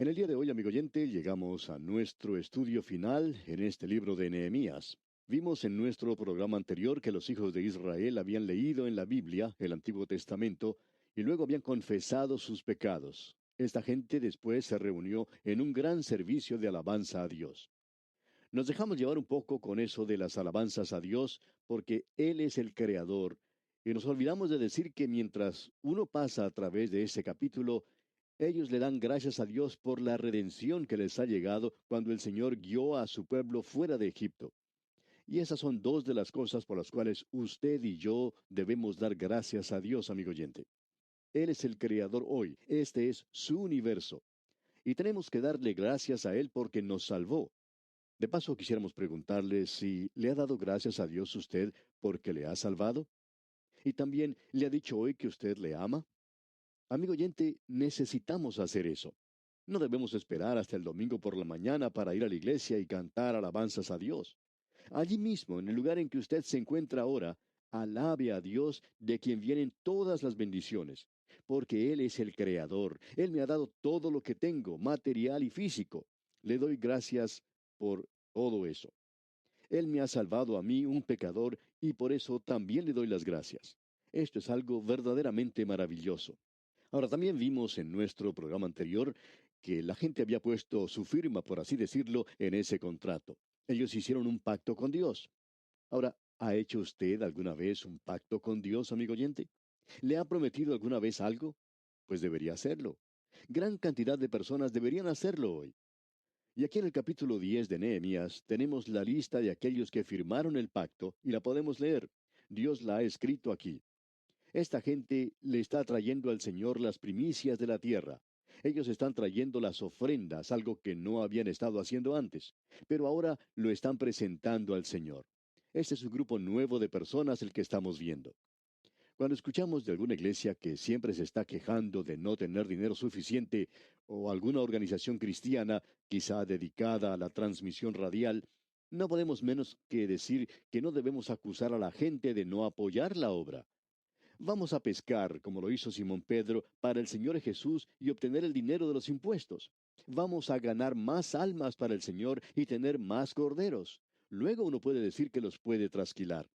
En el día de hoy, amigo oyente, llegamos a nuestro estudio final en este libro de Nehemías. Vimos en nuestro programa anterior que los hijos de Israel habían leído en la Biblia, el Antiguo Testamento, y luego habían confesado sus pecados. Esta gente después se reunió en un gran servicio de alabanza a Dios. Nos dejamos llevar un poco con eso de las alabanzas a Dios, porque Él es el Creador, y nos olvidamos de decir que mientras uno pasa a través de ese capítulo, ellos le dan gracias a Dios por la redención que les ha llegado cuando el Señor guió a su pueblo fuera de Egipto. Y esas son dos de las cosas por las cuales usted y yo debemos dar gracias a Dios, amigo oyente. Él es el Creador hoy, este es su universo. Y tenemos que darle gracias a Él porque nos salvó. De paso, quisiéramos preguntarle si le ha dado gracias a Dios usted porque le ha salvado. Y también le ha dicho hoy que usted le ama. Amigo oyente, necesitamos hacer eso. No debemos esperar hasta el domingo por la mañana para ir a la iglesia y cantar alabanzas a Dios. Allí mismo, en el lugar en que usted se encuentra ahora, alabe a Dios de quien vienen todas las bendiciones, porque Él es el Creador. Él me ha dado todo lo que tengo, material y físico. Le doy gracias por todo eso. Él me ha salvado a mí, un pecador, y por eso también le doy las gracias. Esto es algo verdaderamente maravilloso. Ahora, también vimos en nuestro programa anterior que la gente había puesto su firma, por así decirlo, en ese contrato. Ellos hicieron un pacto con Dios. Ahora, ¿ha hecho usted alguna vez un pacto con Dios, amigo oyente? ¿Le ha prometido alguna vez algo? Pues debería hacerlo. Gran cantidad de personas deberían hacerlo hoy. Y aquí en el capítulo 10 de Nehemías tenemos la lista de aquellos que firmaron el pacto y la podemos leer. Dios la ha escrito aquí. Esta gente le está trayendo al Señor las primicias de la tierra. Ellos están trayendo las ofrendas, algo que no habían estado haciendo antes, pero ahora lo están presentando al Señor. Este es un grupo nuevo de personas el que estamos viendo. Cuando escuchamos de alguna iglesia que siempre se está quejando de no tener dinero suficiente, o alguna organización cristiana, quizá dedicada a la transmisión radial, no podemos menos que decir que no debemos acusar a la gente de no apoyar la obra. Vamos a pescar, como lo hizo Simón Pedro, para el Señor Jesús y obtener el dinero de los impuestos. Vamos a ganar más almas para el Señor y tener más corderos. Luego uno puede decir que los puede trasquilar.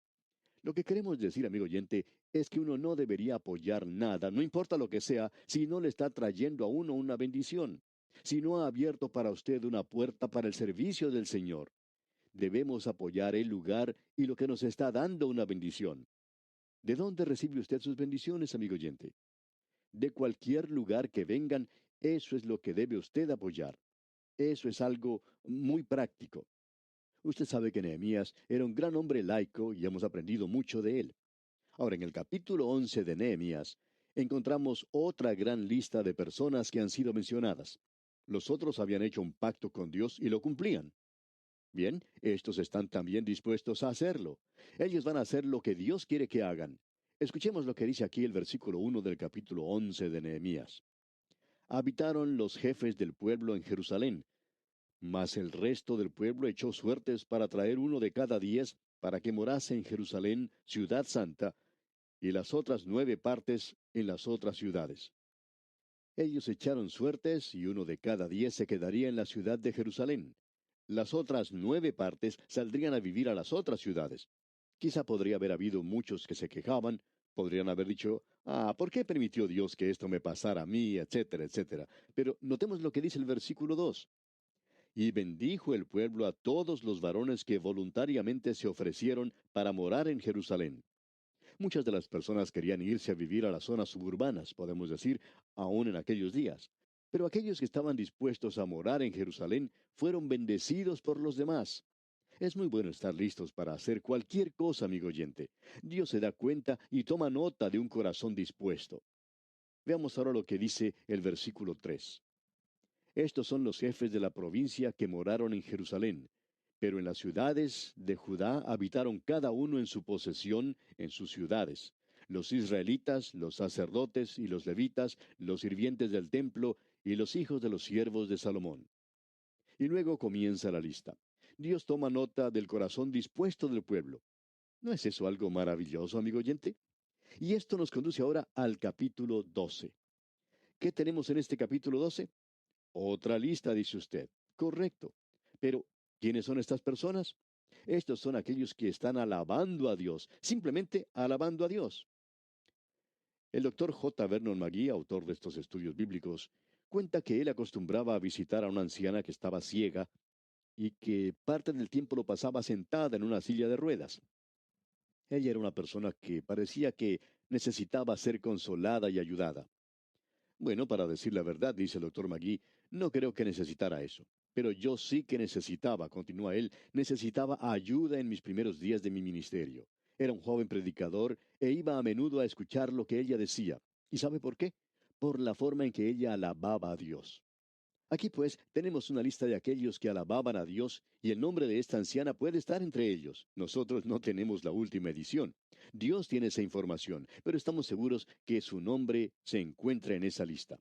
Lo que queremos decir, amigo oyente, es que uno no debería apoyar nada, no importa lo que sea, si no le está trayendo a uno una bendición, si no ha abierto para usted una puerta para el servicio del Señor. Debemos apoyar el lugar y lo que nos está dando una bendición. ¿De dónde recibe usted sus bendiciones, amigo oyente? De cualquier lugar que vengan, eso es lo que debe usted apoyar. Eso es algo muy práctico. Usted sabe que Nehemías era un gran hombre laico y hemos aprendido mucho de él. Ahora, en el capítulo 11 de Nehemías, encontramos otra gran lista de personas que han sido mencionadas. Los otros habían hecho un pacto con Dios y lo cumplían. Bien, estos están también dispuestos a hacerlo. Ellos van a hacer lo que Dios quiere que hagan. Escuchemos lo que dice aquí el versículo 1 del capítulo 11 de Nehemías. Habitaron los jefes del pueblo en Jerusalén, mas el resto del pueblo echó suertes para traer uno de cada 10 para que morase en Jerusalén, ciudad santa, y las otras 9 partes en las otras ciudades. Ellos echaron suertes y uno de cada 10 se quedaría en la ciudad de Jerusalén. Las otras 9 partes saldrían a vivir a las otras ciudades. Quizá podría haber habido muchos que se quejaban, podrían haber dicho, ¿por qué permitió Dios que esto me pasara a mí, etcétera, etcétera? Pero notemos lo que dice el versículo 2. Y bendijo el pueblo a todos los varones que voluntariamente se ofrecieron para morar en Jerusalén. Muchas de las personas querían irse a vivir a las zonas suburbanas, podemos decir, aún en aquellos días. Pero aquellos que estaban dispuestos a morar en Jerusalén fueron bendecidos por los demás. Es muy bueno estar listos para hacer cualquier cosa, amigo oyente. Dios se da cuenta y toma nota de un corazón dispuesto. Veamos ahora lo que dice el versículo 3. Estos son los jefes de la provincia que moraron en Jerusalén, pero en las ciudades de Judá habitaron cada uno en su posesión, en sus ciudades. Los israelitas, los sacerdotes y los levitas, los sirvientes del templo y los hijos de los siervos de Salomón. Y luego comienza la lista. Dios toma nota del corazón dispuesto del pueblo. ¿No es eso algo maravilloso, amigo oyente? Y esto nos conduce ahora al capítulo 12. ¿Qué tenemos en este capítulo 12? Otra lista, dice usted. Correcto. Pero, ¿quiénes son estas personas? Estos son aquellos que están alabando a Dios, simplemente alabando a Dios. El doctor J. Vernon McGee, autor de estos estudios bíblicos, cuenta que él acostumbraba a visitar a una anciana que estaba ciega y que parte del tiempo lo pasaba sentada en una silla de ruedas. Ella era una persona que parecía que necesitaba ser consolada y ayudada. Bueno, para decir la verdad, dice el doctor Magui, no creo que necesitara eso. Pero yo sí que necesitaba, continúa él, necesitaba ayuda en mis primeros días de mi ministerio. Era un joven predicador e iba a menudo a escuchar lo que ella decía. ¿Y sabe por qué? Por la forma en que ella alababa a Dios. Aquí pues tenemos una lista de aquellos que alababan a Dios y el nombre de esta anciana puede estar entre ellos. Nosotros no tenemos la última edición. Dios tiene esa información, pero estamos seguros que su nombre se encuentra en esa lista.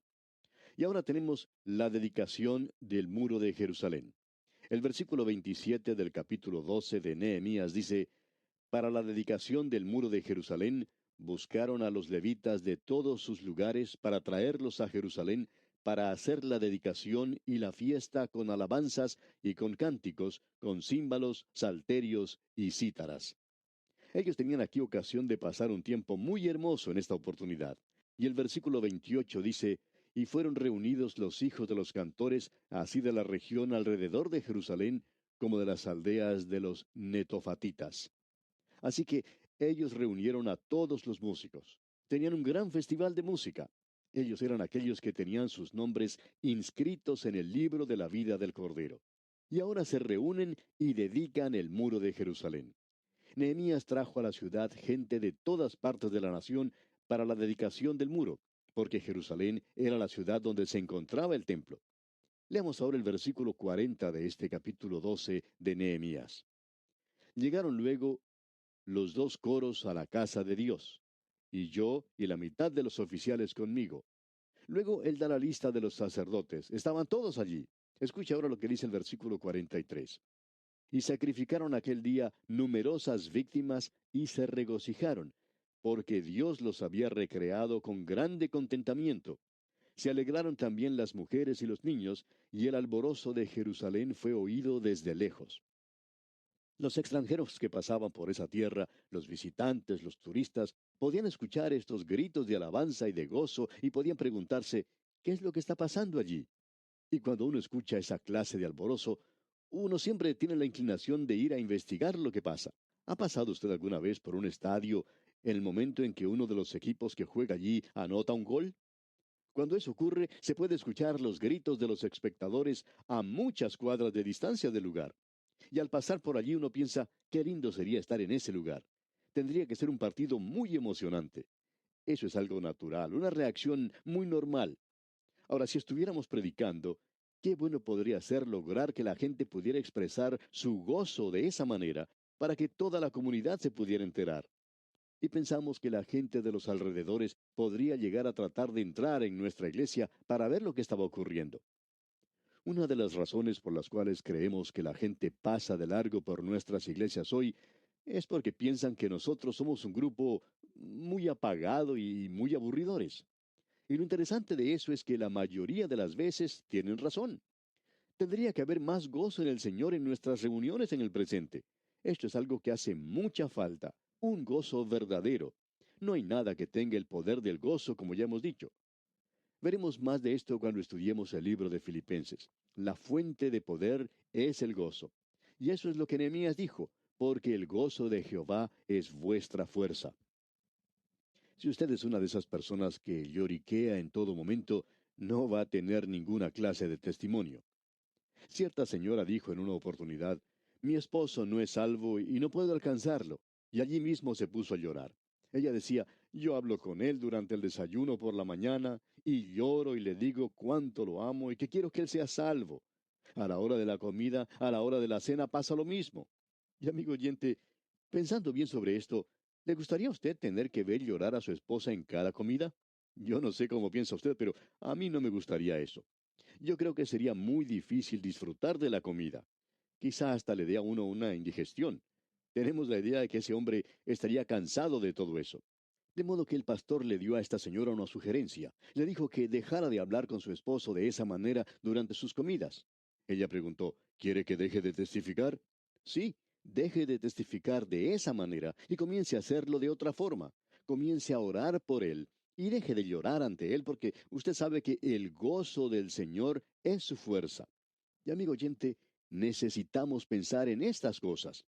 Y ahora tenemos la dedicación del muro de Jerusalén. El versículo 27 del capítulo 12 de Nehemías dice, para la dedicación del muro de Jerusalén, buscaron a los levitas de todos sus lugares para traerlos a Jerusalén para hacer la dedicación y la fiesta con alabanzas y con cánticos, con címbalos, salterios y cítaras. Ellos tenían aquí ocasión de pasar un tiempo muy hermoso en esta oportunidad. Y el versículo 28 dice, y fueron reunidos los hijos de los cantores, así de la región alrededor de Jerusalén, como de las aldeas de los netofatitas. Así que ellos reunieron a todos los músicos. Tenían un gran festival de música. Ellos eran aquellos que tenían sus nombres inscritos en el libro de la vida del Cordero. Y ahora se reúnen y dedican el muro de Jerusalén. Nehemías trajo a la ciudad gente de todas partes de la nación para la dedicación del muro, porque Jerusalén era la ciudad donde se encontraba el templo. Leamos ahora el versículo 40 de este capítulo 12 de Nehemías. Llegaron luego los dos coros a la casa de Dios, y yo y la mitad de los oficiales conmigo. Luego él da la lista de los sacerdotes. Estaban todos allí. Escucha ahora lo que dice el versículo 43. Y sacrificaron aquel día numerosas víctimas y se regocijaron, porque Dios los había recreado con grande contentamiento. Se alegraron también las mujeres y los niños, y el alborozo de Jerusalén fue oído desde lejos. Los extranjeros que pasaban por esa tierra, los visitantes, los turistas, podían escuchar estos gritos de alabanza y de gozo y podían preguntarse, ¿qué es lo que está pasando allí? Y cuando uno escucha esa clase de alborozo, uno siempre tiene la inclinación de ir a investigar lo que pasa. ¿Ha pasado usted alguna vez por un estadio en el momento en que uno de los equipos que juega allí anota un gol? Cuando eso ocurre, se puede escuchar los gritos de los espectadores a muchas cuadras de distancia del lugar. Y al pasar por allí uno piensa, qué lindo sería estar en ese lugar. Tendría que ser un partido muy emocionante. Eso es algo natural, una reacción muy normal. Ahora, si estuviéramos predicando, qué bueno podría ser lograr que la gente pudiera expresar su gozo de esa manera para que toda la comunidad se pudiera enterar. Y pensamos que la gente de los alrededores podría llegar a tratar de entrar en nuestra iglesia para ver lo que estaba ocurriendo. Una de las razones por las cuales creemos que la gente pasa de largo por nuestras iglesias hoy es porque piensan que nosotros somos un grupo muy apagado y muy aburridores. Y lo interesante de eso es que la mayoría de las veces tienen razón. Tendría que haber más gozo en el Señor en nuestras reuniones en el presente. Esto es algo que hace mucha falta, un gozo verdadero. No hay nada que tenga el poder del gozo, como ya hemos dicho. Veremos más de esto cuando estudiemos el libro de Filipenses. La fuente de poder es el gozo. Y eso es lo que Nehemías dijo, porque el gozo de Jehová es vuestra fuerza. Si usted es una de esas personas que lloriquea en todo momento, no va a tener ninguna clase de testimonio. Cierta señora dijo en una oportunidad, mi esposo no es salvo y no puedo alcanzarlo. Y allí mismo se puso a llorar. Ella decía, yo hablo con él durante el desayuno por la mañana y lloro y le digo cuánto lo amo y que quiero que él sea salvo. A la hora de la comida, a la hora de la cena pasa lo mismo. Y amigo oyente, pensando bien sobre esto, ¿le gustaría a usted tener que ver llorar a su esposa en cada comida? Yo no sé cómo piensa usted, pero a mí no me gustaría eso. Yo creo que sería muy difícil disfrutar de la comida. Quizá hasta le dé a uno una indigestión. Tenemos la idea de que ese hombre estaría cansado de todo eso. De modo que el pastor le dio a esta señora una sugerencia. Le dijo que dejara de hablar con su esposo de esa manera durante sus comidas. Ella preguntó, ¿quiere que deje de testificar? Sí, deje de testificar de esa manera y comience a hacerlo de otra forma. Comience a orar por él y deje de llorar ante él porque usted sabe que el gozo del Señor es su fuerza. Y amigo oyente, necesitamos pensar en estas cosas.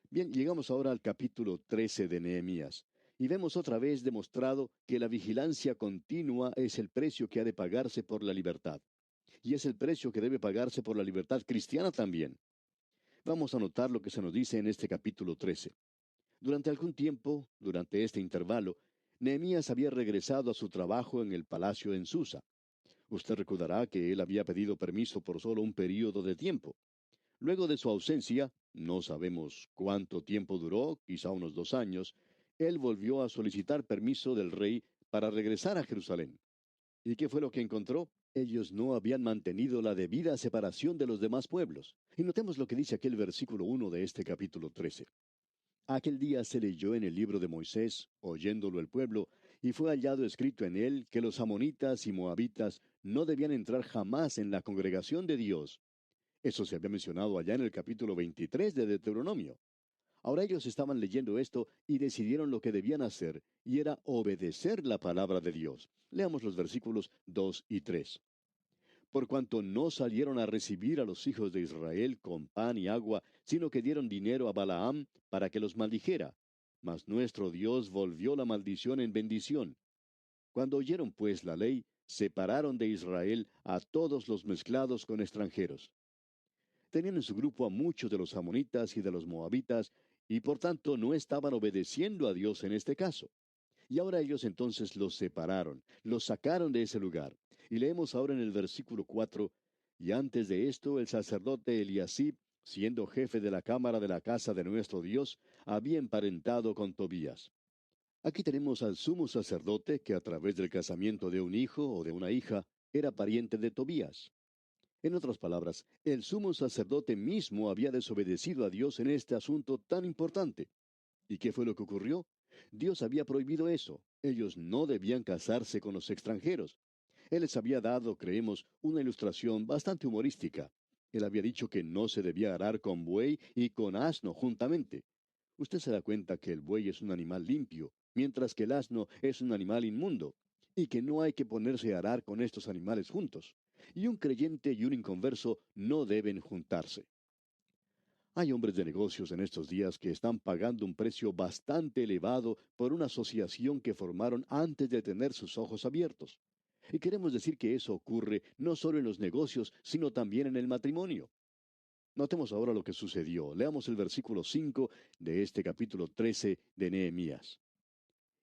Bien, llegamos ahora al capítulo 13 de Nehemías y vemos otra vez demostrado que la vigilancia continua es el precio que ha de pagarse por la libertad. Y es el precio que debe pagarse por la libertad cristiana también. Vamos a notar lo que se nos dice en este capítulo 13. Durante algún tiempo, durante este intervalo, Nehemías había regresado a su trabajo en el palacio en Susa. Usted recordará que él había pedido permiso por solo un período de tiempo. Luego de su ausencia, no sabemos cuánto tiempo duró, quizá unos 2 años, él volvió a solicitar permiso del rey para regresar a Jerusalén. ¿Y qué fue lo que encontró? Ellos no habían mantenido la debida separación de los demás pueblos. Y notemos lo que dice aquel versículo 1 de este capítulo 13. Aquel día se leyó en el libro de Moisés, oyéndolo el pueblo, y fue hallado escrito en él que los amonitas y moabitas no debían entrar jamás en la congregación de Dios. Eso se había mencionado allá en el capítulo 23 de Deuteronomio. Ahora ellos estaban leyendo esto y decidieron lo que debían hacer, y era obedecer la palabra de Dios. Leamos los versículos 2 y 3. Por cuanto no salieron a recibir a los hijos de Israel con pan y agua, sino que dieron dinero a Balaam para que los maldijera. Mas nuestro Dios volvió la maldición en bendición. Cuando oyeron pues la ley, separaron de Israel a todos los mezclados con extranjeros. Tenían en su grupo a muchos de los amonitas y de los moabitas, y por tanto no estaban obedeciendo a Dios en este caso. Y ahora ellos entonces los separaron, los sacaron de ese lugar. Y leemos ahora en el versículo 4, y antes de esto el sacerdote Eliasib, siendo jefe de la cámara de la casa de nuestro Dios, había emparentado con Tobías. Aquí tenemos al sumo sacerdote que a través del casamiento de un hijo o de una hija era pariente de Tobías. En otras palabras, el sumo sacerdote mismo había desobedecido a Dios en este asunto tan importante. ¿Y qué fue lo que ocurrió? Dios había prohibido eso. Ellos no debían casarse con los extranjeros. Él les había dado, creemos, una ilustración bastante humorística. Él había dicho que no se debía arar con buey y con asno juntamente. Usted se da cuenta que el buey es un animal limpio, mientras que el asno es un animal inmundo, y que no hay que ponerse a arar con estos animales juntos. Y un creyente y un inconverso no deben juntarse. Hay hombres de negocios en estos días que están pagando un precio bastante elevado por una asociación que formaron antes de tener sus ojos abiertos. Y queremos decir que eso ocurre no solo en los negocios, sino también en el matrimonio. Notemos ahora lo que sucedió. Leamos el versículo 5 de este capítulo 13 de Nehemías.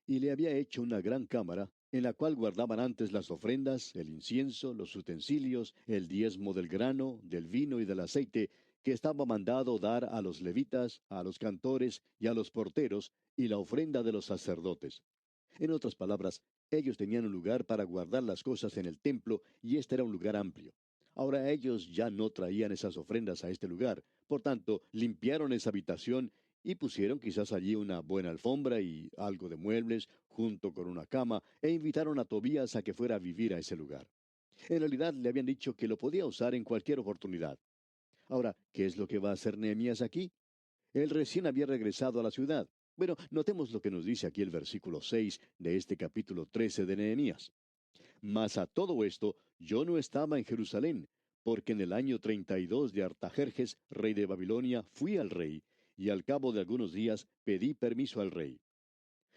Y le había hecho una gran cámara, en la cual guardaban antes las ofrendas, el incienso, los utensilios, el diezmo del grano, del vino y del aceite, que estaba mandado dar a los levitas, a los cantores y a los porteros, y la ofrenda de los sacerdotes. En otras palabras, ellos tenían un lugar para guardar las cosas en el templo, y este era un lugar amplio. Ahora ellos ya no traían esas ofrendas a este lugar, por tanto, limpiaron esa habitación y pusieron quizás allí una buena alfombra y algo de muebles, junto con una cama, e invitaron a Tobías a que fuera a vivir a ese lugar. En realidad le habían dicho que lo podía usar en cualquier oportunidad. Ahora, ¿qué es lo que va a hacer Nehemías aquí? Él recién había regresado a la ciudad. Bueno, notemos lo que nos dice aquí el versículo 6 de este capítulo 13 de Nehemías. Mas a todo esto yo no estaba en Jerusalén, porque en el año 32 de Artajerjes, rey de Babilonia, fui al rey, y al cabo de algunos días pedí permiso al rey.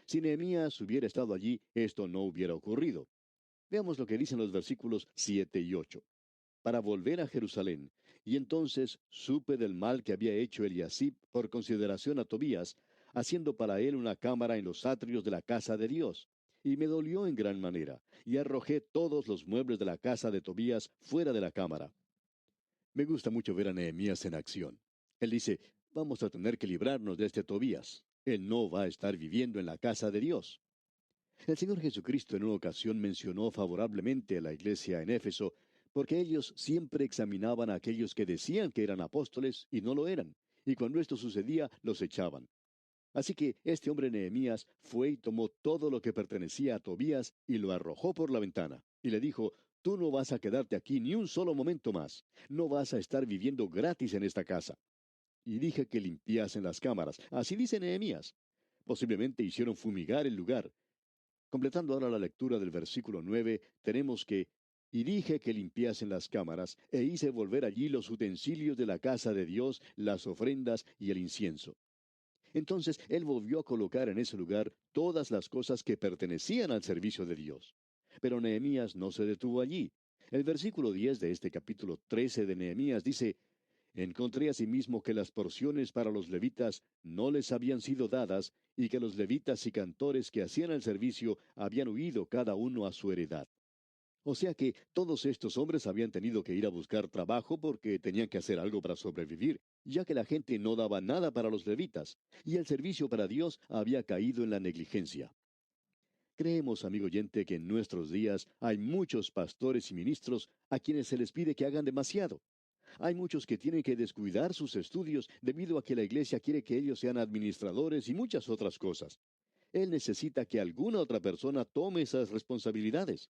Si Nehemías hubiera estado allí, esto no hubiera ocurrido. Veamos lo que dicen los versículos 7 y 8. Para volver a Jerusalén, y entonces supe del mal que había hecho Eliasib por consideración a Tobías, haciendo para él una cámara en los atrios de la casa de Dios. Y me dolió en gran manera, y arrojé todos los muebles de la casa de Tobías fuera de la cámara. Me gusta mucho ver a Nehemías en acción. Él dice, vamos a tener que librarnos de este Tobías. Él no va a estar viviendo en la casa de Dios. El Señor Jesucristo en una ocasión mencionó favorablemente a la iglesia en Éfeso, porque ellos siempre examinaban a aquellos que decían que eran apóstoles y no lo eran, y cuando esto sucedía, los echaban. Así que este hombre Nehemías fue y tomó todo lo que pertenecía a Tobías y lo arrojó por la ventana. Y le dijo, tú no vas a quedarte aquí ni un solo momento más. No vas a estar viviendo gratis en esta casa. Y dije que limpiasen las cámaras. Así dice Nehemías. Posiblemente hicieron fumigar el lugar. Completando ahora la lectura del versículo 9, tenemos que, y dije que limpiasen las cámaras, e hice volver allí los utensilios de la casa de Dios, las ofrendas y el incienso. Entonces él volvió a colocar en ese lugar todas las cosas que pertenecían al servicio de Dios. Pero Nehemías no se detuvo allí. El versículo 10 de este capítulo 13 de Nehemías dice, encontré asimismo que las porciones para los levitas no les habían sido dadas, y que los levitas y cantores que hacían el servicio habían huido cada uno a su heredad. O sea que todos estos hombres habían tenido que ir a buscar trabajo porque tenían que hacer algo para sobrevivir, ya que la gente no daba nada para los levitas, y el servicio para Dios había caído en la negligencia. Creemos, amigo oyente, que en nuestros días hay muchos pastores y ministros a quienes se les pide que hagan demasiado. Hay muchos que tienen que descuidar sus estudios debido a que la iglesia quiere que ellos sean administradores y muchas otras cosas. Él necesita que alguna otra persona tome esas responsabilidades.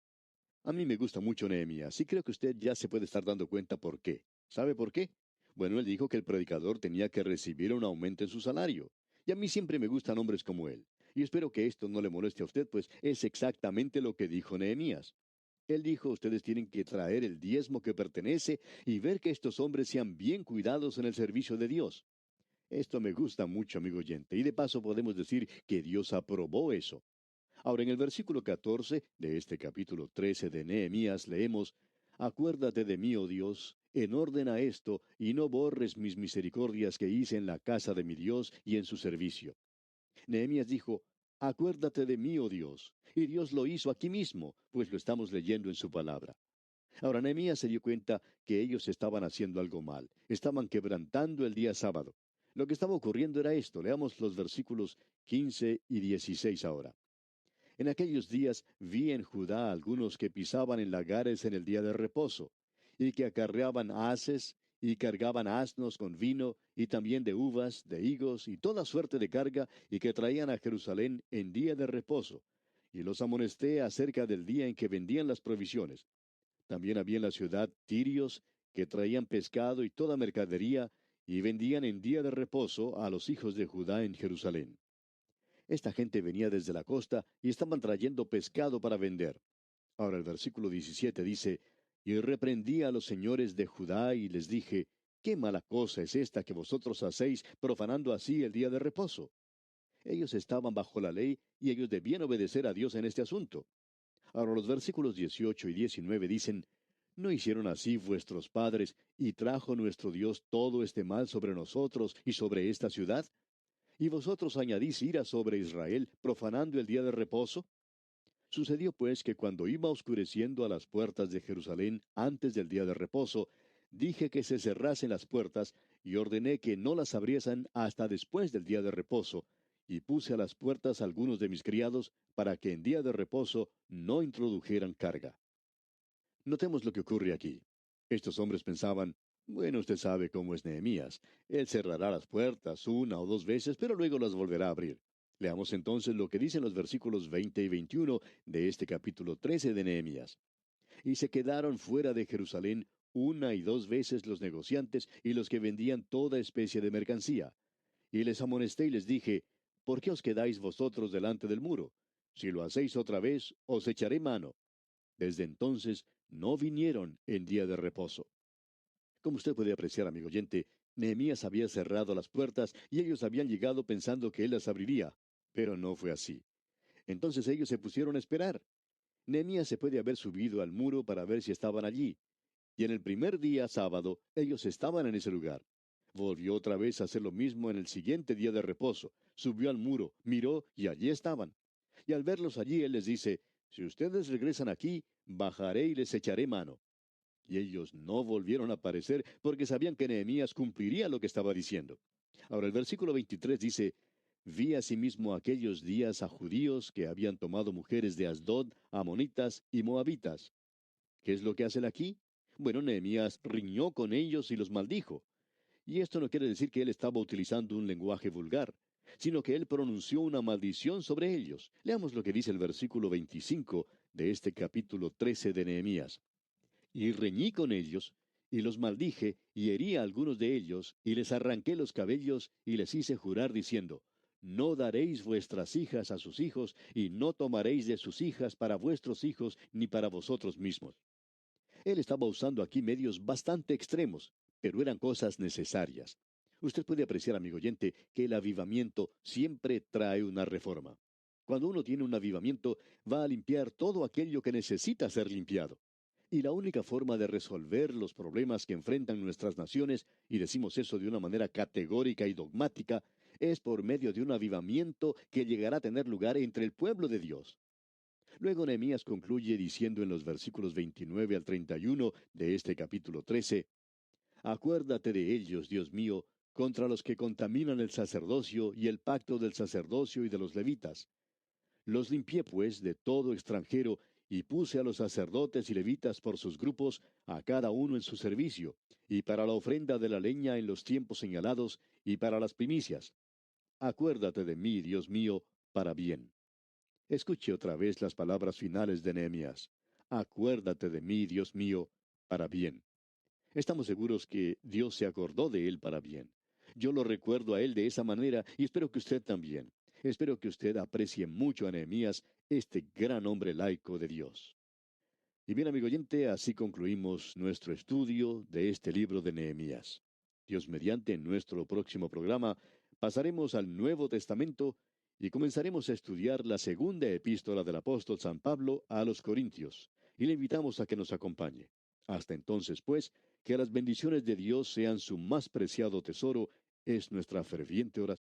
A mí me gusta mucho Nehemías y creo que usted ya se puede estar dando cuenta por qué. ¿Sabe por qué? Bueno, él dijo que el predicador tenía que recibir un aumento en su salario. Y a mí siempre me gustan hombres como él. Y espero que esto no le moleste a usted, pues es exactamente lo que dijo Nehemías. Él dijo, ustedes tienen que traer el diezmo que pertenece y ver que estos hombres sean bien cuidados en el servicio de Dios. Esto me gusta mucho, amigo oyente, y de paso podemos decir que Dios aprobó eso. Ahora, en el versículo 14 de este capítulo 13 de Nehemías leemos, acuérdate de mí, oh Dios, en orden a esto, y no borres mis misericordias que hice en la casa de mi Dios y en su servicio. Nehemías dijo, acuérdate de mí, oh Dios, y Dios lo hizo aquí mismo, pues lo estamos leyendo en su palabra. Ahora, Nehemías se dio cuenta que ellos estaban haciendo algo mal, estaban quebrantando el día sábado. Lo que estaba ocurriendo era esto, leamos los versículos 15 y 16 ahora. En aquellos días vi en Judá algunos que pisaban en lagares en el día de reposo, y que acarreaban haces, y cargaban asnos con vino, y también de uvas, de higos, y toda suerte de carga, y que traían a Jerusalén en día de reposo. Y los amonesté acerca del día en que vendían las provisiones. También había en la ciudad tirios, que traían pescado y toda mercadería, y vendían en día de reposo a los hijos de Judá en Jerusalén. Esta gente venía desde la costa y estaban trayendo pescado para vender. Ahora el versículo 17 dice, y reprendí a los señores de Judá y les dije, ¿qué mala cosa es esta que vosotros hacéis, profanando así el día de reposo? Ellos estaban bajo la ley y ellos debían obedecer a Dios en este asunto. Ahora los versículos 18 y 19 dicen, ¿no hicieron así vuestros padres y trajo nuestro Dios todo este mal sobre nosotros y sobre esta ciudad? ¿Y vosotros añadís ira sobre Israel, profanando el día de reposo? Sucedió pues que cuando iba oscureciendo a las puertas de Jerusalén antes del día de reposo, dije que se cerrasen las puertas y ordené que no las abriesen hasta después del día de reposo, y puse a las puertas algunos de mis criados para que en día de reposo no introdujeran carga. Notemos lo que ocurre aquí. Estos hombres pensaban, bueno, usted sabe cómo es Nehemías. Él cerrará las puertas una o dos veces, pero luego las volverá a abrir. Leamos entonces lo que dicen los versículos 20 y 21 de este capítulo 13 de Nehemías. Y se quedaron fuera de Jerusalén una y dos veces los negociantes y los que vendían toda especie de mercancía. Y les amonesté y les dije, ¿por qué os quedáis vosotros delante del muro? Si lo hacéis otra vez, os echaré mano. Desde entonces no vinieron en día de reposo. Como usted puede apreciar, amigo oyente, Nehemías había cerrado las puertas y ellos habían llegado pensando que él las abriría, pero no fue así. Entonces ellos se pusieron a esperar. Nehemías se puede haber subido al muro para ver si estaban allí, y en el primer día sábado ellos estaban en ese lugar. Volvió otra vez a hacer lo mismo en el siguiente día de reposo. Subió al muro, miró y allí estaban. Y al verlos allí, él les dice, si ustedes regresan aquí, bajaré y les echaré mano. Y ellos no volvieron a aparecer porque sabían que Nehemías cumpliría lo que estaba diciendo. Ahora el versículo 23 dice, vi asimismo aquellos días a judíos que habían tomado mujeres de Asdod, amonitas y moabitas. ¿Qué es lo que hacen aquí? Bueno, Nehemías riñó con ellos y los maldijo. Y esto no quiere decir que él estaba utilizando un lenguaje vulgar. sino que él pronunció una maldición sobre ellos. Leamos lo que dice el versículo 25 de este capítulo 13 de Nehemías. Y reñí con ellos, y los maldije, y herí a algunos de ellos, y les arranqué los cabellos, y les hice jurar diciendo, no daréis vuestras hijas a sus hijos, y no tomaréis de sus hijas para vuestros hijos, ni para vosotros mismos. Él estaba usando aquí medios bastante extremos, pero eran cosas necesarias. Usted puede apreciar, amigo oyente, que el avivamiento siempre trae una reforma. Cuando uno tiene un avivamiento, va a limpiar todo aquello que necesita ser limpiado. Y la única forma de resolver los problemas que enfrentan nuestras naciones, y decimos eso de una manera categórica y dogmática, es por medio de un avivamiento que llegará a tener lugar entre el pueblo de Dios. Luego Nehemías concluye diciendo en los versículos 29 al 31 de este capítulo 13, acuérdate de ellos, Dios mío, contra los que contaminan el sacerdocio y el pacto del sacerdocio y de los levitas. Los limpié, pues, de todo extranjero, y puse a los sacerdotes y levitas por sus grupos, a cada uno en su servicio, y para la ofrenda de la leña en los tiempos señalados, y para las primicias. Acuérdate de mí, Dios mío, para bien. Escuche otra vez las palabras finales de Nehemías. Acuérdate de mí, Dios mío, para bien. Estamos seguros que Dios se acordó de él para bien. Yo lo recuerdo a él de esa manera y espero que usted también. Espero que usted aprecie mucho a Nehemías, este gran hombre laico de Dios. Y bien, amigo oyente, así concluimos nuestro estudio de este libro de Nehemías. Dios mediante, en nuestro próximo programa pasaremos al Nuevo Testamento y comenzaremos a estudiar la segunda epístola del apóstol San Pablo a los Corintios, y le invitamos a que nos acompañe. Hasta entonces, pues, que las bendiciones de Dios sean su más preciado tesoro, es nuestra ferviente oración.